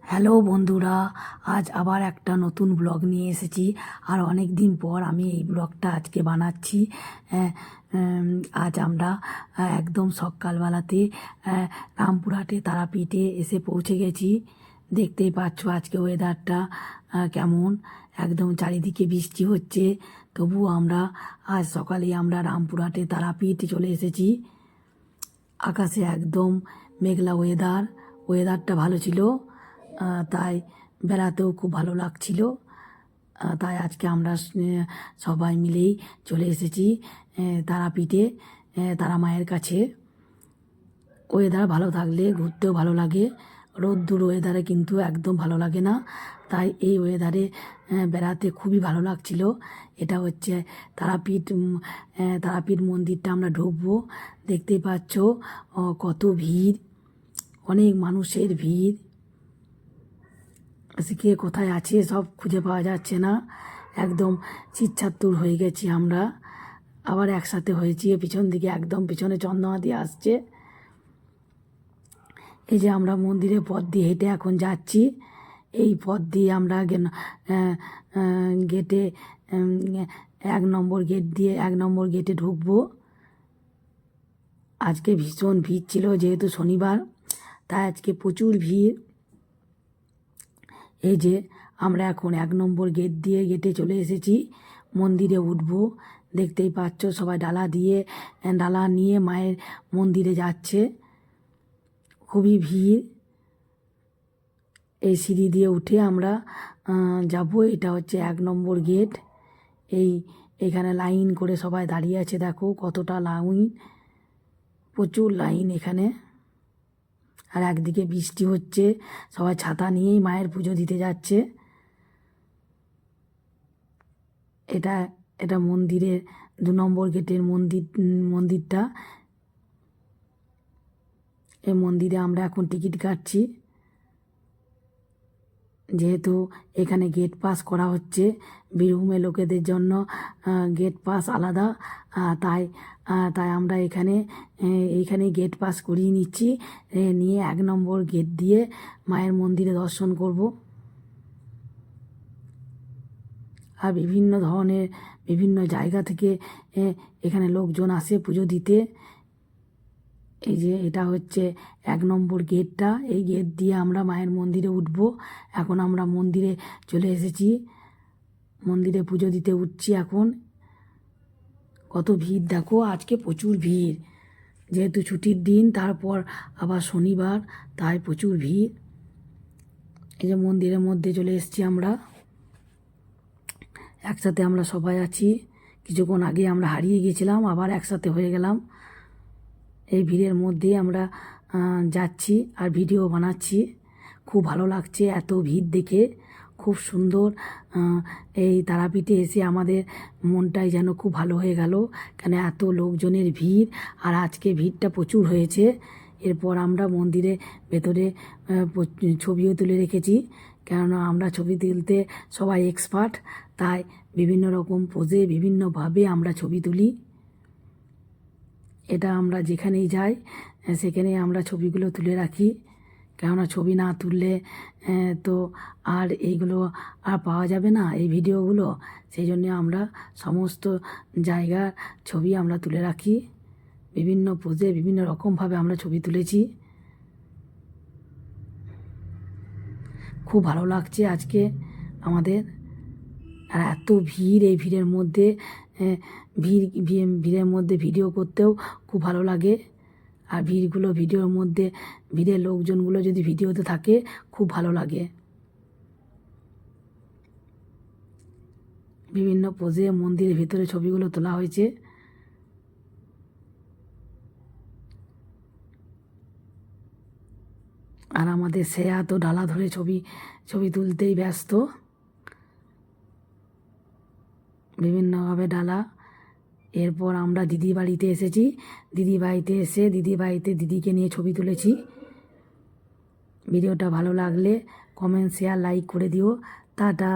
Hello বন্ধুরা, আজ আবার একটা নতুন ব্লগ নিয়ে এসেছি। আর অনেক দিন পর আমি এই ব্লগটা আজকে বানাচ্ছি। আহ, আজ আমরা একদম সকালবেলাতে রামপুরহাটে তারাপীঠে এসে পৌঁছে গেছি। দেখতেই পাচ্ছ আজকে ওয়েদারটা কেমন, একদম চারিদিকে বৃষ্টি হচ্ছে। তবুও আমরা আজ সকালে আমরা রামপুরহাটে তারাপীঠ চলে এসেছি। আকাশে একদম মেঘলা ওয়েদারটা ভালো ছিল। তাই বেড়াতেও খুব ভালো লাগছিল। তাই আজকে আমরা সবাই মিলেই চলে এসেছি তারাপীঠে, তারা মায়ের কাছে। ওয়েদার ভালো থাকলে ঘুরতেও ভালো লাগে, রোদ্দুর ওয়েদারে কিন্তু একদম ভালো লাগে না। তাই এই ওয়েদারে বেড়াতে খুবই ভালো লাগছিল। এটা হচ্ছে তারাপীঠ মন্দিরটা আমরা ঢুকবো। দেখতেই পাচ্ছ কত ভিড়, অনেক মানুষের ভিড়। কে কোথায় আছে সব খুঁজে পাওয়া যাচ্ছে না, একদম চিৎচাত্তুর হয়ে গেছি আমরা। আবার একসাথে হয়েছি, পিছন দিকে একদম পিছনে চন্দ্রমা দিয়ে আসছে। এই যে আমরা মন্দিরের পথ দিয়ে হেঁটে এখন যাচ্ছি। এই পথ দিয়ে আমরা গেটে 1 নম্বর গেটে ঢুকবো। আজকে ভীষণ ভিড় ছিল, যেহেতু শনিবার, তাই আজকে প্রচুর ভিড়। এই যে আমরা এখন 1 নম্বর গেটে চলে এসেছি, মন্দিরে উঠবো। দেখতেই পাচ্ছ সবাই ডালা নিয়ে মায়ের মন্দিরে যাচ্ছে। খুবই ভিড়। এই সিঁড়ি দিয়ে উঠে আমরা যাব। এটা হচ্ছে 1 নম্বর গেট। এখানে লাইন করে সবাই দাঁড়িয়ে আছে, দেখো কতটা লাইন, প্রচুর লাইন এখানে। আর একদিকে বৃষ্টি হচ্ছে, সবাই ছাতা নিয়েই মায়ের পুজো দিতে যাচ্ছে। এটা এটা মন্দিরের 2 নম্বর গেটের মন্দিরটা। এই মন্দিরে আমরা এখন টিকিট কাটছি, যেহেতু এখানে গেট পাস করা হচ্ছে। বীরভূমের লোকেদের জন্য গেট পাস আলাদা। তাই তাই আমরা এইখানে গেট পাস করিয়ে নিচ্ছি। নিয়ে 1 নম্বর গেট দিয়ে মায়ের মন্দিরে দর্শন করব। আর বিভিন্ন জায়গা থেকে এখানে লোকজন আসে পুজো দিতে। এই যে এটা হচ্ছে 1 নম্বর গেটটা, এই গেট দিয়ে আমরা মায়ের মন্দিরে উঠব। এখন আমরা মন্দিরে চলে এসেছি, মন্দিরে পুজো দিতে উঠছি এখন। কত ভিড় দেখো, আজকে প্রচুর ভিড়, যেহেতু ছুটির দিন, তারপর আবার শনিবার, তাই প্রচুর ভিড়। এই যে মন্দিরের মধ্যে চলে এসেছি আমরা, একসাথে আমরা সবাই আছি। কিছুক্ষণ আগে আমরা হারিয়ে গিয়েছিলাম, আবার একসাথে হয়ে গেলাম। এই ভিড়ের মধ্যেই আমরা যাচ্ছি আর ভিডিও বানাচ্ছি। খুব ভালো লাগছে এত ভিড় দেখে, খুব সুন্দর। এই তারাপীঠে এসে আমাদের মনটাই যেন খুব ভালো হয়ে গেল, কেন এত লোকজনের ভিড়। আর আজকে ভিড়টা প্রচুর হয়েছে। এরপর আমরা মন্দিরে ভেতরে ছবিও তুলে রেখেছি, কেননা আমরা ছবি তুলতে সবাই এক্সপার্ট। তাই বিভিন্ন রকম পোজে বিভিন্নভাবে আমরা ছবি তুলি। এটা আমরা যেখানেই যাই সেখানেই আমরা ছবিগুলো তুলে রাখি, কেননা ছবি না তুললে তো আর এইগুলো আর পাওয়া যাবে না, এই ভিডিওগুলো। সেই জন্য আমরা সমস্ত জায়গার ছবি আমরা তুলে রাখি। বিভিন্ন পোজে বিভিন্ন রকমভাবে আমরা ছবি তুলেছি। খুব ভালো লাগছে আজকে আমাদের। আর এত ভিড়, এই ভিড়ের মধ্যে ভিড়ের মধ্যে ভিডিও করতেও খুব ভালো লাগে। আর ভিড়ের লোকজনগুলো যদি ভিডিওতে থাকে খুব ভালো লাগে। বিভিন্ন পোজে মন্দিরের ভিতরে ছবিগুলো তোলা হয়েছে। আর আমাদের শ্রেয়া তো ডালা ধরে ছবি তুলতেই ব্যস্ত, বিভিন্নভাবে ডালা। এরপর আমরা দিদি বাড়িতে এসেছি, দিদি বাড়িতে দিদিকে নিয়ে ছবি তুলেছি। ভিডিওটা ভালো লাগলে কমেন্ট, শেয়ার, লাইক করে দিও। টাটা।